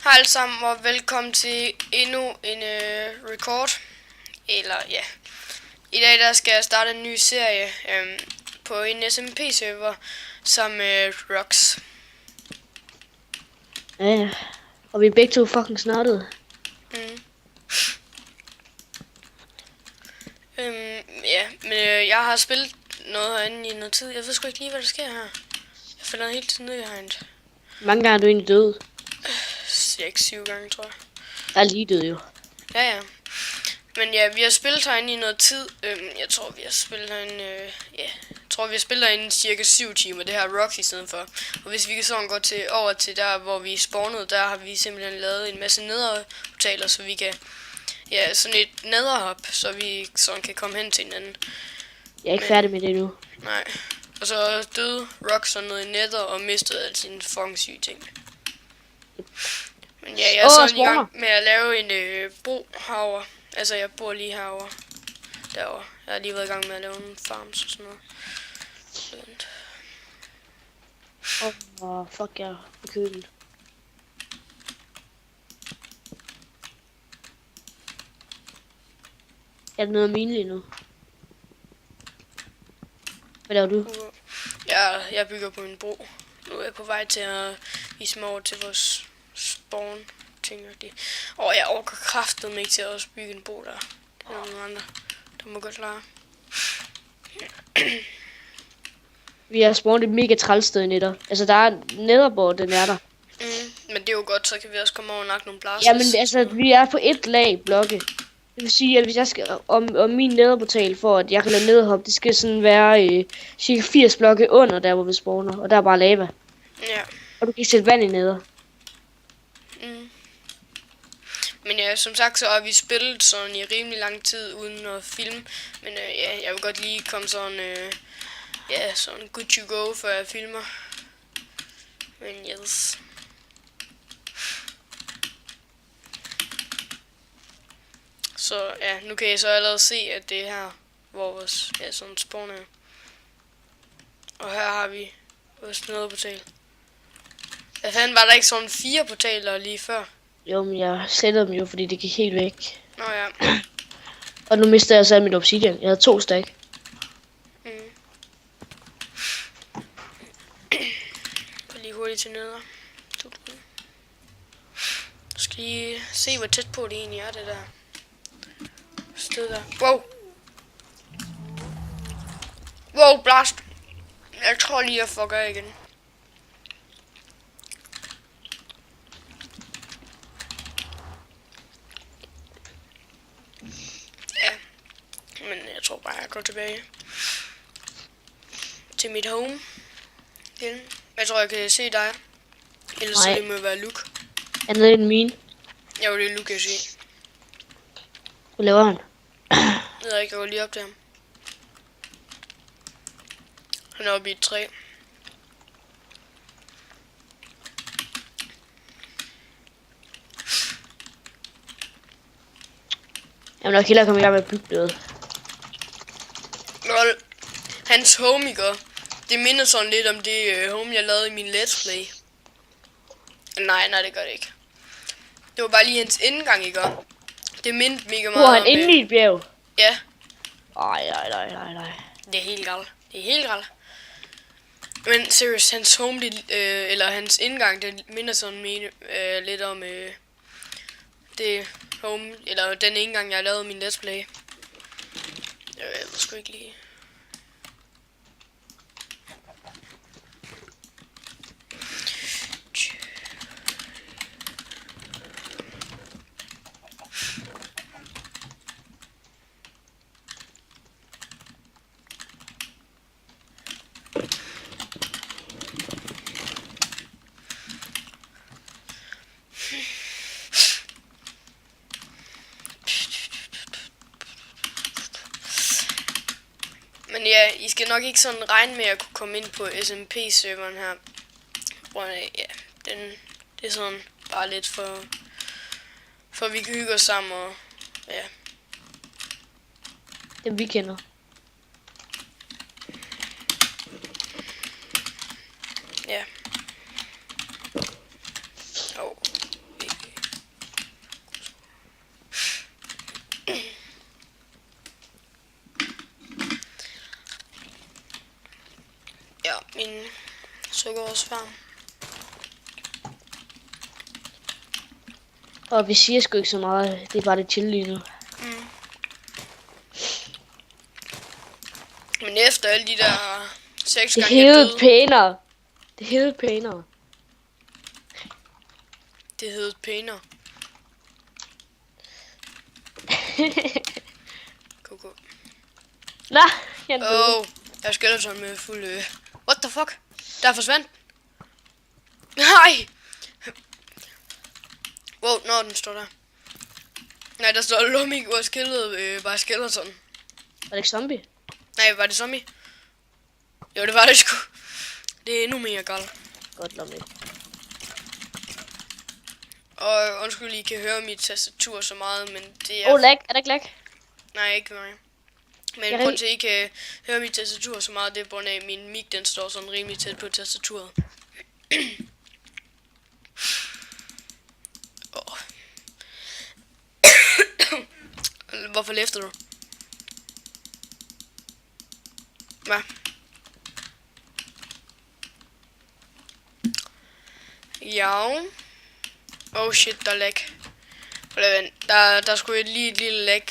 Hej alle sammen og velkommen til endnu en record. Eller ja, i dag der skal jeg starte en ny serie på en SMP server sammen med Rox. Ja, og vi er begge to fucking snottede. Ja, men jeg har spillet noget herinde i noget tid. Jeg ved sgu ikke lige hvad der sker her. Jeg falder helt til ned herinde. Mange gange er du egentlig død. 6-7 gange tror jeg. Jeg er lige død jo. Ja. Men ja, vi har spillet herinde i noget tid. Jeg tror, vi har spillet herinde, vi har spillet herinde cirka 7 timer. Det her Rox i stedet for. Og hvis vi kan sådan gå over til der, hvor vi spawnede, der har vi simpelthen lavet en masse nederportaler, så vi kan, sådan et nederhop, så vi sådan kan komme hen til hinanden. Jeg er ikke færdig med det endnu. Nej. Og så døde Rox sådan noget i netter og mistede alle sine fucking syge ting. Men ja, jeg er sådan i gang med at lave en bro herover. Altså, jeg bor lige herover. Derovre. Jeg har lige været i gang med at lave nogle farms og sådan noget. Fuck, jeg er forkølet. Er det noget af mine lige nu? Hvad laver du? Jeg bygger på en bro. Nu er jeg på vej til at vise mig over til vores spawn ting. Og jeg overgår kraftedeme ikke til at også bygge en bro der. Det er nogle andre, der må godt klare. Vi har spawnet et mega trælsted i netter. Altså, der er netterbord, den er der. Men det er jo godt, så kan vi også komme over og nakke nogle blasters. Jamen, altså, vi er på et lag blokke. Det vil sige, at hvis jeg skal om min nederportal for, at jeg kan lade nederhop, det skal sådan være cirka 80 blokke under der, hvor vi spawner. Og der er bare lava. Ja. Og du kan ikke sætte vand i neder. Men ja, som sagt, så har vi spillet sådan i rimelig lang tid uden at filme. Men jeg vil godt lige komme sådan, sådan good to go, før jeg filmer. Men yes. Så ja, nu kan I så allerede se, at det er her, hvor vores sådan spawn er. Og her har vi vores nederportal. Hvad fanden, var der ikke sådan 4 portaler lige før? Jo, men jeg slettede dem jo, fordi det gik helt væk. Nå ja. Og nu mister jeg så mit obsidian. Jeg havde 2 stack. Gå lige hurtigt til neder. Du skal lige se, hvor tæt på det egentlig er, det der sted der. Wow, blast. Jeg tror lige, jeg fucker igen. Ja, men jeg tror bare, jeg går tilbage til mit home igen. Jeg tror, jeg kan se dig. Ellers så det må være Luke. Er det en mine? Jo, det er Luke, jeg se. Hvad laver han? Jeg ved ikke, jeg går lige op til ham. Han er oppe i et træ. Jeg vil nok hellere komme i gang med at bygge noget. Lol. Hans home, ikke? Det minder sådan lidt om det home, jeg lavede i min let's play. Nej, det gør det ikke. Det var bare lige hans indgang, ikke? Det mindte mega meget han inde i et bjerg? Ja. Nej. Det er helt galt. Men seriøst, hans home, eller hans indgang, det minder sådan lidt om det home, eller den indgang, jeg lavede min let's play. Jeg ved sgu ikke lige. Men ja, I skal nok ikke sådan regne med at kunne komme ind på SMP-serveren her. Det er sådan bare lidt for vi kan hygge os sammen og ja. Dem vi kender. Ja. sukkerrørsfarm. Og vi siger sgu ikke så meget. Det er bare det chill lige nu. Mm. Men efter alle de der 6 Det gange jeg hedder døde, pænere. Det hedder pænere. det hed pænere. Koko. Nå, jeg døde. Jeg har skeleton med fuld what the fuck? Der forsvandt. Nej! Wow, den står der. Nej, der står Lumik was killed by skeleton. Var det ikke zombie? Nej, var det zombie? Jo, det var det sgu. Det er endnu mere galt. Godt lov med. Og undskyld, I kan høre mit tastatur så meget, men det er... Lag. Er der ikke lag? Nej, ikke mig. Men Jeg grund til, at I kan høre mit tastatur så meget, det er på grund af, at min mic, den står sådan rimelig tæt på tastaturet. Hvorfor læfter du? Hvad? Ja. Oh shit, der er lag. Der skulle et lille lag.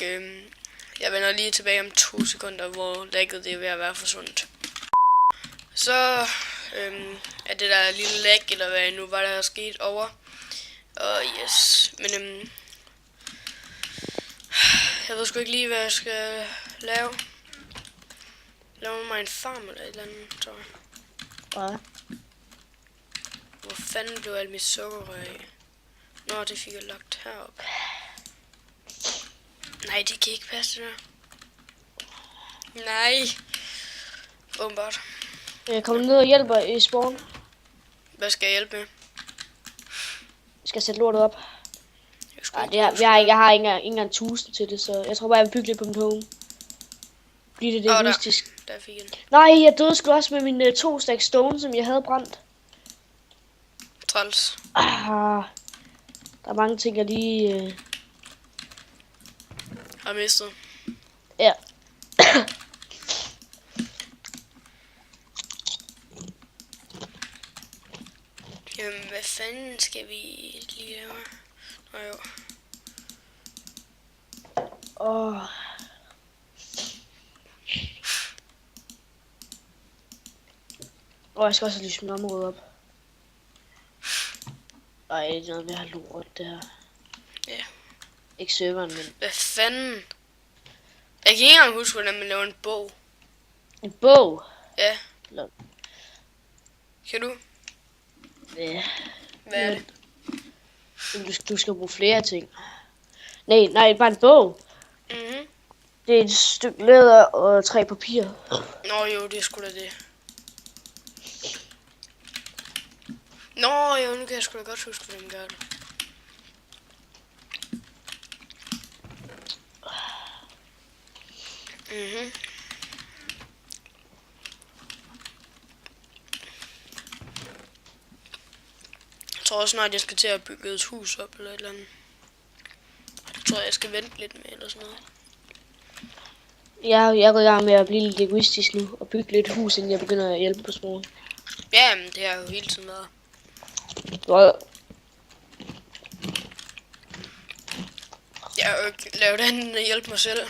Jeg vender lige tilbage om 2 sekunder, hvor lagget det er ved at være forsvundet. Så er det der lille lag, eller hvad nu var der sket over. Og yes, men jeg ved sgu ikke lige, hvad jeg skal lave. Lave mig en farm eller et eller andet, tror jeg. Hvad? Hvor fanden blev alt mit sukkerrør af? Nå, det fik jeg lagt herop. Nej, det kan ikke passe det der. Nej. Åbenbart. Jeg kommer ned og hjælper i spawn. Hvad skal jeg hjælpe med? Jeg skal sætte lortet op. Jeg Jeg har ikke engang 1000 til det, så jeg tror bare, jeg vil bygge lidt på mit home. Bliver det egoistisk? Der fik jeg den. Nej, jeg døde sgu også med mine 2 stack stone, som jeg havde brændt. Træls. Der er mange ting, jeg lige... Har mistet. Ja. Jamen, hvad fanden skal vi lige lave? Nå jo. Jeg skal også have lyst mit område op. Ej, det er noget ved at have lort, det her. Ja. Ikke serveren, men... Hvad fanden? Jeg kan ikke engang huske, hvordan man laver en bog. En bog? Ja. Lol. Kan du? Ja. Hvad er det? Du skal bruge flere ting. Nej, bare en bog. Mhm. Det er et stykke læder og 3 papir. Nå jo, det er sgu da det. Nå jo, nu kan jeg sgu da godt huske, hvordan man gør det. Mhm. Jeg tror også snart, jeg skal til at bygge et hus op eller et eller andet. Jeg tror, jeg skal vente lidt med eller sådan noget. Jeg er gået i gang med at blive lidt egoistisk nu og bygge lidt hus, inden jeg begynder at hjælpe på sproget. Ja, men det har jo hele tiden været. Jeg har jo ikke lavet andet end at hjælpe mig selv.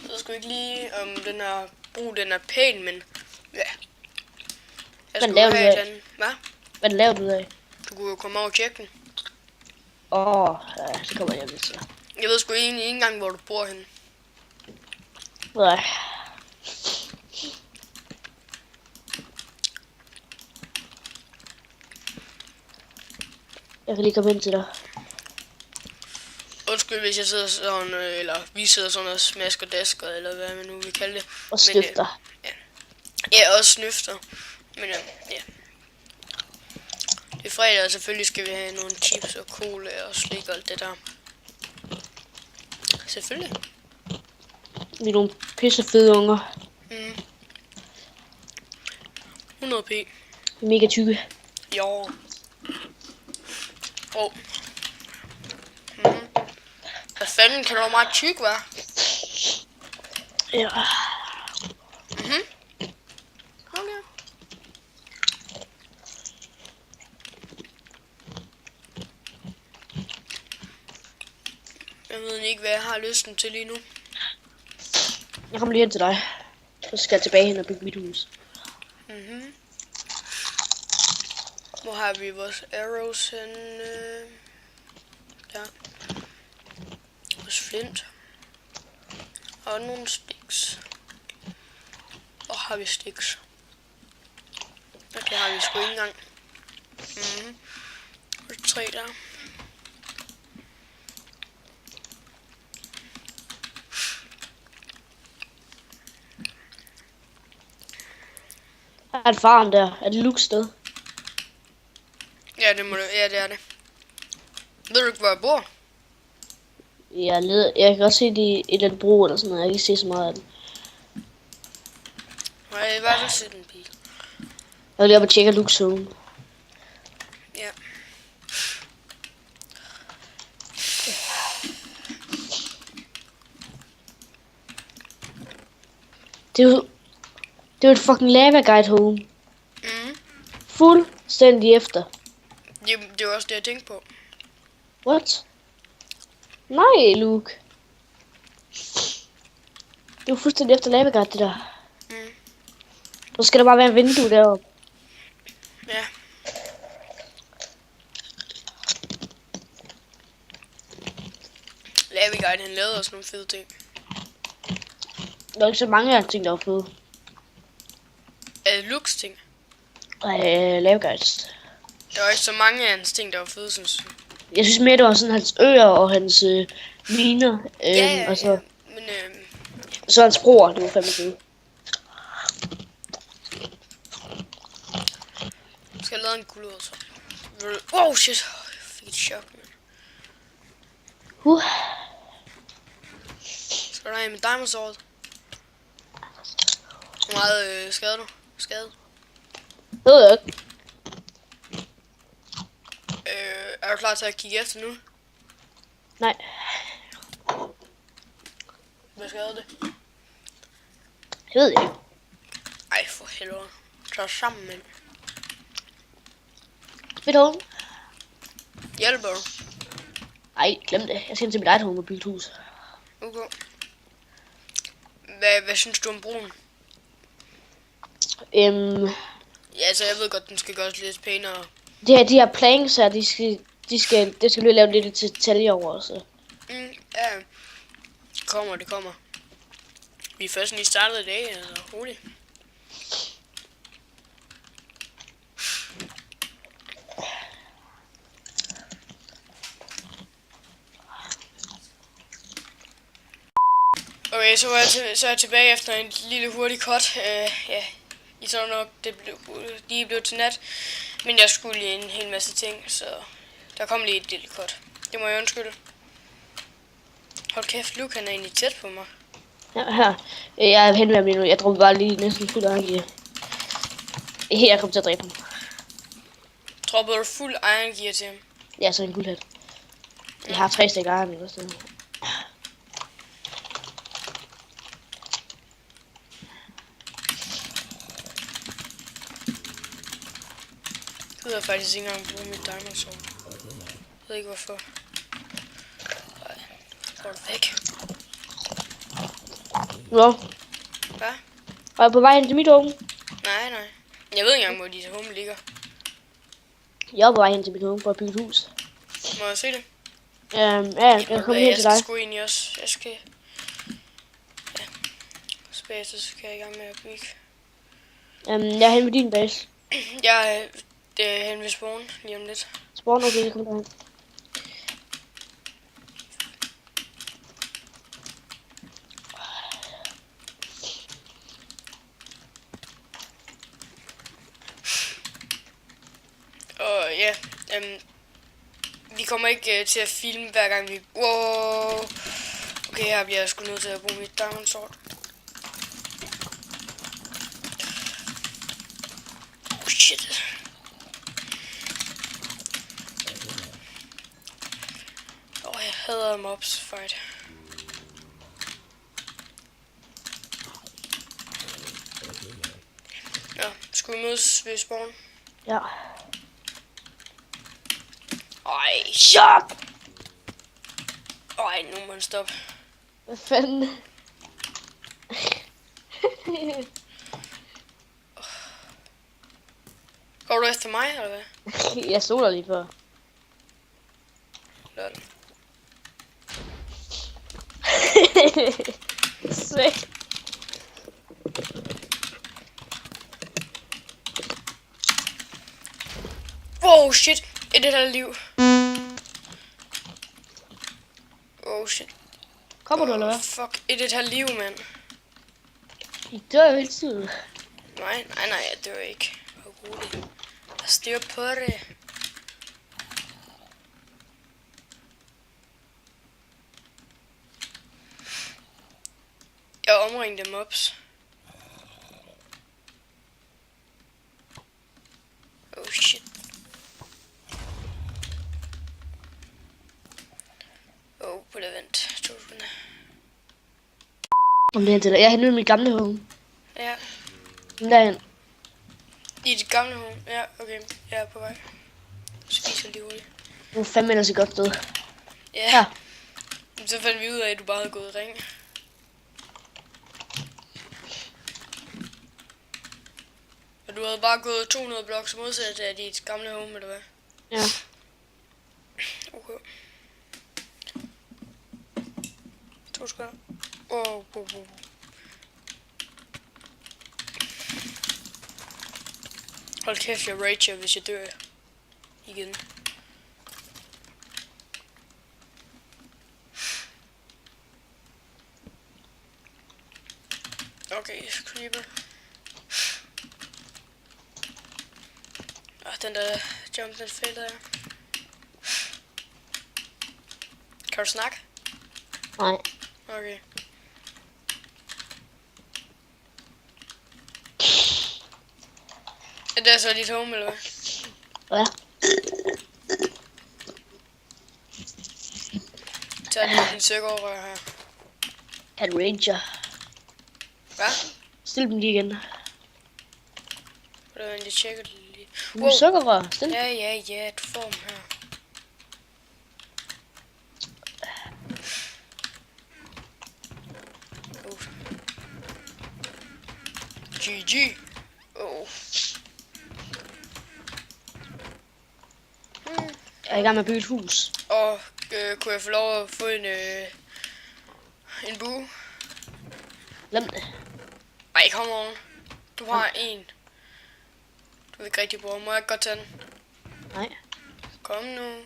Jeg skal ikke lige om den er brug, den er pæn, men ja. Jeg skulle have et eller andet. Hvad? Hvad laver du af? Du kunne jo komme over og tjekke den. Ja, så kommer jeg lidt til. Jeg ved sgu egentlig ikke engang, hvor du bor henne. Nej. Jeg kan lige komme ind til dig. Undskyld, hvis jeg sidder sådan, eller vi sidder sådan og smasker dasker, eller hvad man nu vil kalde det. Og snøfter. Ja, også snøfter. Men ja. Det er fredag, og selvfølgelig skal vi have nogle chips og cola og slik og alt det der. Så selvfølgelig. Vi er nogle pissefede unger. 100p. Vi er mega tykke. Jo. Hvad fanden kan du være meget tyk, hva'? Ja. Okay. Jeg ved ikke, hvad jeg har lysten til lige nu. Jeg kommer lige hen til dig. Så skal jeg tilbage hen og bygge mit hus. Hvor har vi vores arrows henne? Der. Vores flint. Og nogle sticks. Og har vi sticks? Okay, har vi sgu ikke engang. Og 3 der. Der er et farm der. Er det Lukes sted? Ja, det må det. Ja, det er det. Ved du ikke, hvor jeg bor? Jeg kan også se det i et eller andet bro eller sådan noget. Jeg kan ikke se så meget af det. Nej, jeg har i hvert fald set en bil. Jeg vil lige op og tjekke Lukes home. Ja. Det er jo et fucking lava guide home. Fuldstændig efter. Det var også det, jeg tænkte på. What? Nej, Luke. Det er jo fuldstændig efter lava guide, det der. Så skal der bare være en vindue deroppe. Ja. Laviguide, han lavede også nogle fede ting. Der er ikke så mange af de ting, der er fede. Er det Lux ting? Lava guides. Der var ikke så mange af hans ting, der var fede, synes jeg. Jeg synes mere, det var sådan hans øer og hans miner. Og så, Men så hans broer, det var fandme fede. skal jeg lave en guldrød så? Oh shit, jeg fik et chok, man. Skal du have med diamond sword? Hvor meget skade du? Skade? Det ved jeg ikke. Er du klar til at kigge efter nu? Nej. Hvad skade det? Jeg ved ikke. Ej, for helvede. Tag os sammen, mand. Fedt home. Hjælper du? Ej, glem det. Jeg skal ind til mit eget home og bygge et hus. Okay. Hvad synes du om broen? Ja, altså jeg ved godt, den skal gøres lidt pænere. De her planks her, det skal blive lavet lidt detaljer over også. Ja. Det kommer. Vi er først lige startet i dag, altså roligt. Okay, så er jeg tilbage efter en lille hurtig cut. Ja, I så nok, det lige blev til nat. Men jeg skulle lige en hel masse ting, så der kom lige et lille cut. Det må jeg undskylde. Hold kæft, Luke han er egentlig tæt på mig. Ja, her. Jeg er hen med ham lige nu. Jeg tror bare lige næsten fuld iron. Jeg kommer til at dræbe ham. Droppede du fuld iron gear til ham? Ja, så en guldhat. Jeg har 3 stykker iron eller sådan noget. Jeg ved faktisk ikke engang bruge mit diamond sword. Jeg ved ikke hvorfor. Nej, går det væk. Nå. Hvad? Og jeg på vej hen til mit home. Nej. Jeg ved ikke engang, hvor disse home ligger. Jeg er på vej hen til mit home for at bygge et hus. Må jeg se det? Ja, jeg kommer hen til dig. Jeg skal sgu egentlig også. Jeg skal... Ja. Space, så skal jeg i gang med at bygge. Jeg er hen ved din base. Jeg er hen ved spawn lige om lidt. Spawn, okay, jeg kommer derhen. Og ja, vi kommer ikke til at filme hver gang vi... Wow. Okay, her bliver jeg sgu nødt til at bruge mit diamond sword. Oh shit. Jeg hader mobs fight. Ja, skal vi mødes ved spawn? Ja. Ej, Shop! ej, nu må man stoppe. Hvad fanden? Går du efter mig, eller hvad? Jeg stod der lige før. Lol. Sæt. Wow, shit. Et halvt liv. Oh, shit. Kommer du, eller hvad? Fuck, et halvt liv, mand. I dør jo hele tiden. Nej, jeg dør ikke. Hvor roligt. Jeg styrer på det. Jeg omringte dem mobs. Oh shit. Oh, på det vent. 2 sekunder. Om det er til dig. Jeg henter mit gamle home. Ja. Derhen. I dit gamle home? Ja, okay. Jeg er på vej. Spiser lige hurtigt. Du er fandme ellers et godt sted. Ja. Ja. Så fandt vi ud af, at du bare havde gået i ring. Og du havde bare gået 200 blok modsat af dit gamle home, eller hvad? Ja. Okay. 2 sekunder. Wow. Hold kæft, jeg rager, hvis jeg dør igen. Okay, creeper. Den der jump, den fejlede jeg. Kan du snakke? Nej. Okay. Er det så dit home, eller hvad? Ja. Tag lige din søkkerrør her. Cat Ranger. Hvad? Stil dem lige igen. Hvordan jeg tjekker det lige. Wow. Sukkerrør. Stil. Ja, du får dem her. GG. Oh. Jeg er i gang med at bygge et hus. Og kunne jeg få lov at få en bue? Glem det. Ej, kom on. Du har en. Du er ikke rigtig bruge. Må jeg godt tage den? Nej. Kom nu.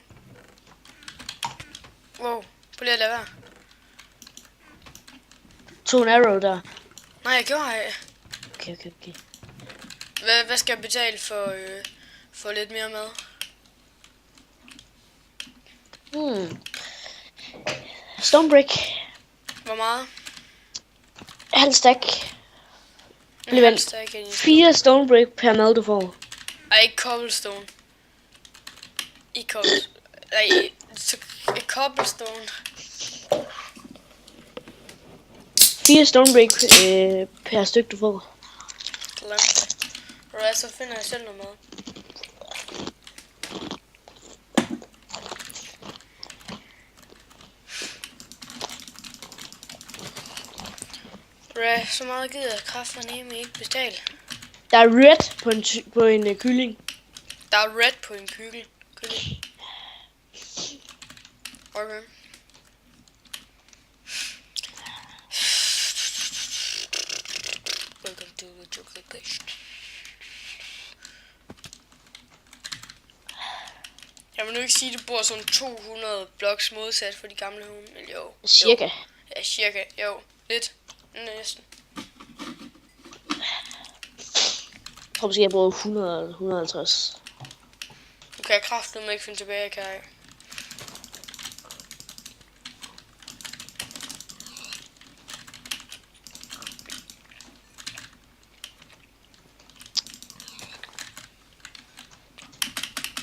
Wow, prøv lige at lade være. To en arrow der. Nej, jeg gjorde ikke. Okay. Hvad skal jeg betale for lidt mere mad? Stonebrick. Hvor meget? Halv stack. En Bliv halv vent. stack ind i 4 stonebrick per mad du får. Ej, ikke cobblestone. Ikke cobblestone. Ej, ikke cobblestone. 4 stonebrick per stykke du får. Glem. Alright, så finder jeg selv noget mad. Så meget gider jeg kraftedeme ikke betale. Der er red på en kylling. Der er red på en kylling. Okay. Welcome to the chocolate place. Jeg vil nu ikke sige, at det bor sådan 200 bloks modsat for de gamle home. Eller jo. Cirka. Jo. Ja, cirka. Jo. Lidt. Næsten. Jeg tror måske, jeg bruger 100 eller 150. Nu kan jeg kraftedeme ikke finde tilbage, kan jeg.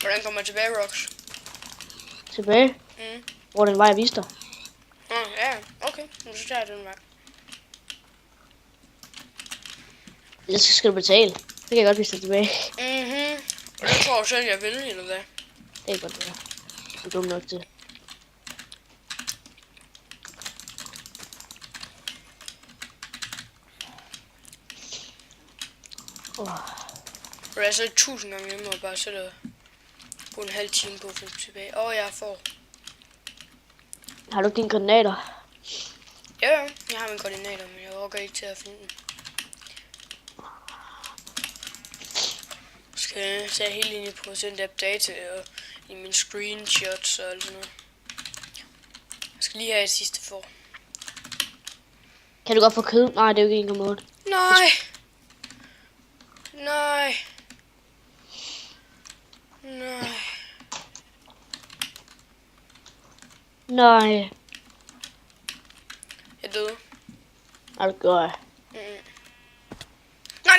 Hvordan kommer jeg tilbage, Rox? Tilbage. Mm. Hvor den vej jeg viste dig. Ja, okay. Nu så tager jeg den vej. Ellers skal du betale. Det kan jeg godt vise dig tilbage. Mhm. Og det tror jeg selv, jeg vil, eller hvad? Det kan godt være. Du er dum nok til. Det er altså 1000 gange nemmere at bare sætte på en halv time på at finde tilbage. Jeg får. Har du dine koordinater? Ja, jeg har mine koordinater, men jeg overgår ikke til at finde dem. Skal jeg se helt ind på SendApp data og i mine screenshots og alt sådan noget. Jeg skal lige have et sidste for. Kan du godt få kød? Nej, det er jo ikke 1,8. Nej. Nej. Nej. Nej. Jeg døde. Nej, det gør jeg. Nej.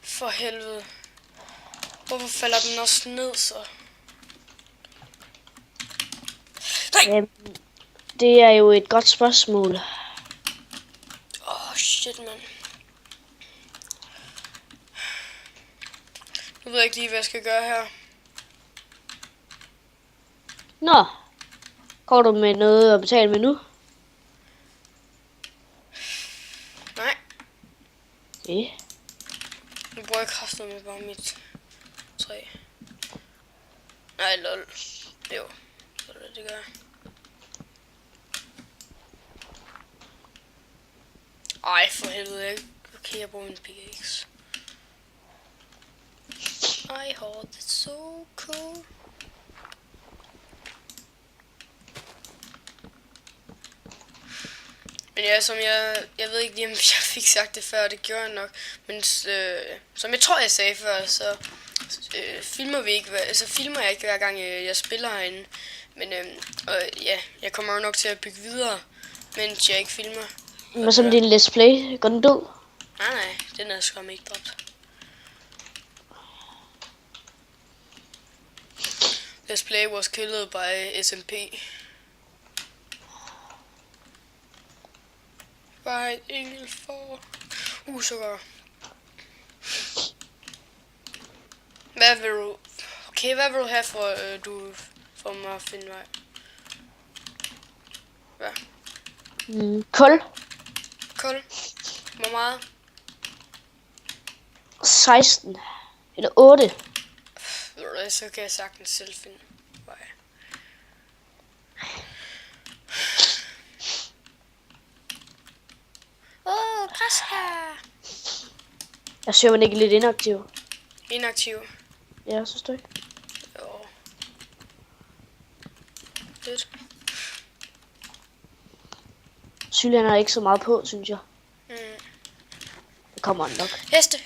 For helvede. Hvorfor falder den også ned så? Nej. Det er jo et godt spørgsmål. Shit, mand. Nu ved jeg ikke lige, hvad jeg skal gøre her. Nå. Går du med noget at betale med nu? Nej. Ja. Nu bruger jeg kraften med bare mit træ. Nej, lol. Jo. Så det gør jeg. Ej, for helvede. Okay, jeg bruger min pickaxe. I heart it's so cool. Men ja, som jeg ved ikke lige, om jeg fik sagt det før, det gjorde jeg nok. Men som jeg tror, jeg sagde før, så filmer jeg ikke hver gang jeg spiller herinde. Men ja, jeg kommer jo nok til at bygge videre, mens jeg ikke filmer. Hvad så med din let's play? Går den død? Nej, den er sgu ikke dræbt. Let's play was killed by SMP. Bare et enkelt for. Så godt. Hvad vil du... Okay, hvad vil du have for, du får mig at finde vej? Hvad? Kul. Kul? Hvor meget? 16. Eller 8. Ved du hvad, så kan jeg sagtens selv finde vej. Græskar! Jeg ser man ikke lidt inaktiv. Inaktiv? Ja, synes du ikke? Jo. Lidt. Sylian er ikke så meget på, synes jeg. Det kommer han nok. Heste!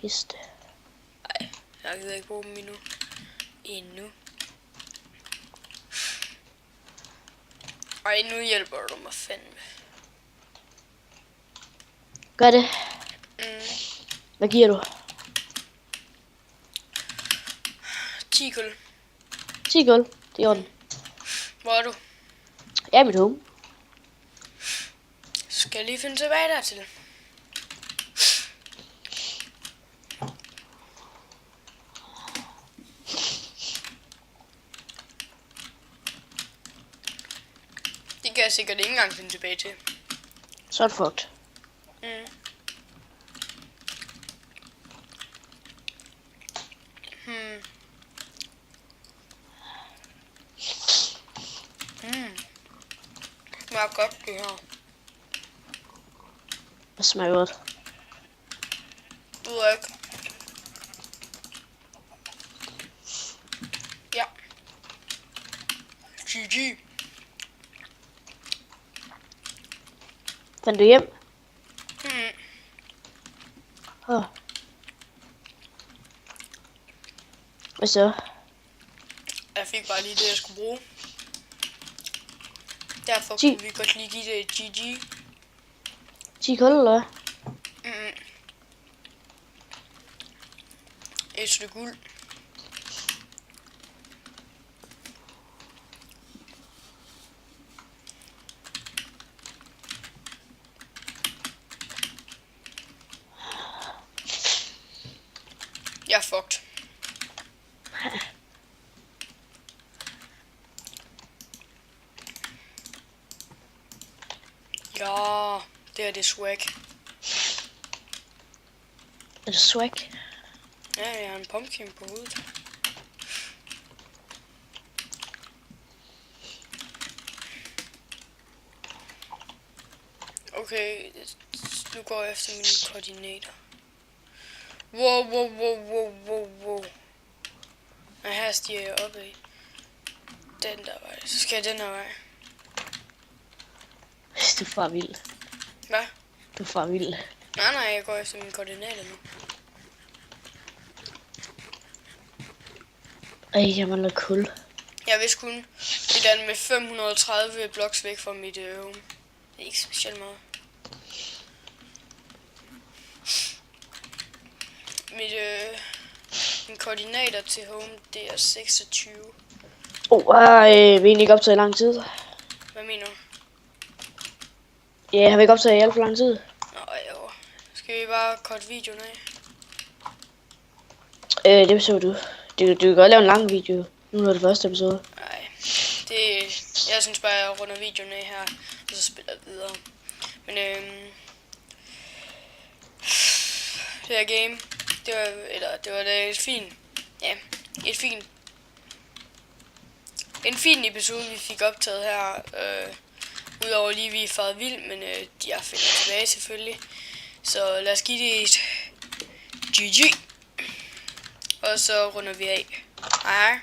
Heste. Nej, jeg gider ikke bruge dem endnu. Ej, nu hjælper du mig fandme. Gør det. Hvad giver du? 10 guld. 10 guld. Det er orden. Hvor er du? Jeg er mit home. Skal jeg lige finde tilbage dertil? Det kan jeg sikkert ikke engang finde tilbage til. Så er det fucked. Smager godt det her. Det smager godt. Du ved ikke. Ja. GG. Fandt du hjem? Hvad så? Jeg fik bare lige det, jeg skulle bruge. Derfor 10. kunne vi godt lige give det et GG. 10 kul, eller hvad? Et stykke guld. Jeg er fucked. Ja, det er swag. Er det swag? Ja, jeg har en pumpkin på hovedet. Okay, nu går jeg efter mine koordinater. Wow. Og her stiger jeg op i den der vej. Så skal jeg den her vej. Du er for vild. Hvad? Du er for vild. Nej, jeg går efter mine koordinater nu. Jeg mangler kul. Jeg vidste kun, det er den med 530 blocks væk fra mit home. Det er ikke specielt meget. Mine koordinater til home, det er 26. Vi er egentlig ikke optaget i lang tid. Hvad mener du? Ja, har vi ikke optaget i alt for lang tid? Nå, jo. Skal vi bare cutte videoen af? Det besøger du. Du kan godt lave en lang video. Nu er det første episode. Nej, jeg synes bare, jeg runder videoen af her, og så spiller jeg videre. Men det her game, det var da en fin episode, vi fik optaget her. Udover lige vi er faret vild, men jeg finder tilbage selvfølgelig. Så lad os give det et GG. Og så runder vi af. Hej.